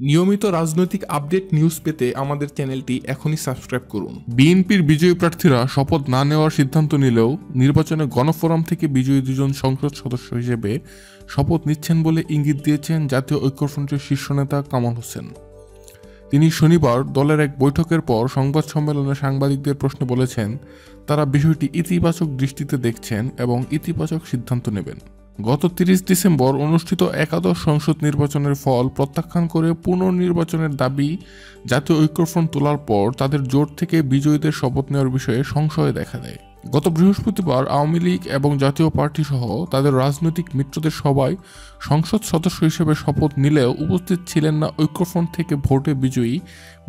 নিয়মিত রাজনৈতিক update news পেতে আমাদের চ্যানেলটি এখনই সাবস্ক্রাইব করুন। বিএনপির বিজয়ী প্রার্থীরা শপথ না নেওয়ার সিদ্ধান্ত নিলেও নির্বাচনে গণফোরাম থেকে বিজয়ী দুজন সংসদ সদস্য হিসেবে শপথ নিচ্ছেন বলে ইঙ্গিত দিয়েছেন জাতীয় ঐক্যফ্রন্টের শীর্ষ নেতা কামাল হোসেন। তিনি শনিবার দলের এক বৈঠকের পর সংবাদ সম্মেলনে সাংবাদিকদের প্রশ্নে বলেছেন, তারা বিষয়টি ইতিবাচক দৃষ্টিতে দেখছেন এবং ইতিবাচক সিদ্ধান্ত নেবেন। গত 30 ডিসেম্বর অনুষ্ঠিত একাদশ সংসদ নির্বাচনের ফল প্রত্যাখ্যান করে পুনর্নির্বাচনের দাবি জাতীয় ঐক্যফ্রন্ট তোলার পর তাদের জোট থেকে বিজয়ীদের শপথ নেওয়ার বিষয়ে সংশয় দেখা দেয়। গত বৃহস্পতিবার আওয়ামী লীগ এবং জাতীয় পার্টি সহ তাদের রাজনৈতিক মিত্রদের সবাই সংসদ সদস্য হিসেবে শপথ নিলেও উপস্থিত ছিলেন না ঐক্যফ্রন্ট থেকে ভোটে বিজয়ী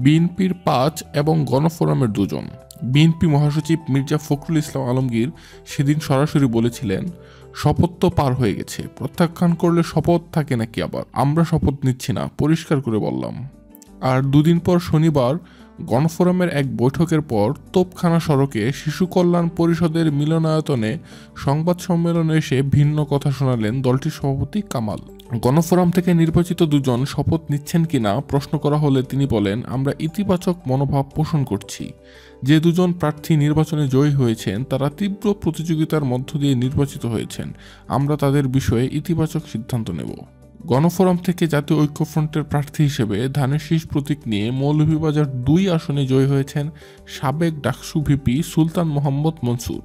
বিএনপির 5 এবং গণফোরামের 2 জন। বিএনপি মহাসচিব মির্জা ফখরুল ইসলাম আলমগীর সেদিন সরাসরি বলেছিলেন, শপথ তো পার হয়ে গেছে, প্রত্যাখ্যান করলে শপথ থাকে নাকি আবার, আমরা শপথ নিচ্ছি না, পরিষ্কার করে বললাম। আর দুদিন পর শনিবার গণফোরামের এক বৈঠকের পর তোপখানা সড়কে শিশু কল্যাণ পরিষদের মিলনায়তনে সংবাদ সম্মেলনে এসে ভিন্ন কথা শোনালেন দলটির সভাপতি কামাল। গণফোরাম থেকে নির্বাচিত 2 জন শপথ নিচ্ছেন কিনা প্রশ্ন করা হলে তিনি বলেন, আমরা ইতিবাচক মনোভাব পোষণ করছি। যে 2 জন প্রার্থী নির্বাচনে জয়ী হয়েছেন তারা তীব্র প্রতিযোগিতার মধ্য দিয়ে নির্বাচিত হয়েছেন, আমরা তাদের বিষয়ে ইতিবাচক সিদ্ধান্ত নেব। গণফোরাম থেকে জাতীয় ঐক্যফ্রন্টের প্রার্থী হিসেবে ধানের শীষ প্রতীক নিয়ে মৌলভীবাজার 2 আসনে জয়ী হয়েছেন সাবেক ডাকসু ভিপি সুলতান মোহাম্মদ মনসুর।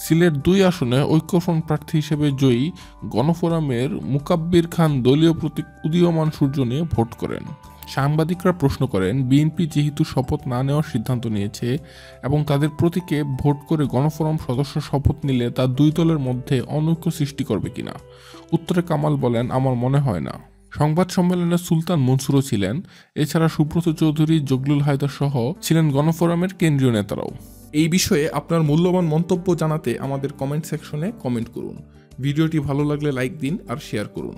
সিলেট 2 আসনে ঐক্যফ্রন্ট প্রার্থী হিসেবে জয়ী গণফোরামের মুকাব্বির খান দলীয় প্রতীক উদীয়মান সূর্য নিয়ে ভোট করেন। সাংবাদিকরা প্রশ্ন করেন, বিএনপি যেহেতু শপথ না নেওয়ার সিদ্ধান্ত নিয়েছে এবং তাদের প্রতীকে ভোট করে গণফোরাম সদস্য শপথ নিলে তা 2 দলের মধ্যে অনৈক্য সৃষ্টি করবে কিনা। উত্তরে কামাল বলেন, আমার মনে হয় না। সংবাদ সম্মেলনে সুলতান মনসুরও ছিলেন। এছাড়া সুব্রত চৌধুরী, জগলুল হায়দার সহ ছিলেন গণফোরামের কেন্দ্রীয় নেতারাও। এই বিষয়ে আপনার মূল্যবান মন্তব্য জানাতে আমাদের কমেন্ট সেকশনে কমেন্ট করুন। ভিডিওটি ভালো লাগলে লাইক দিন আর শেয়ার করুন।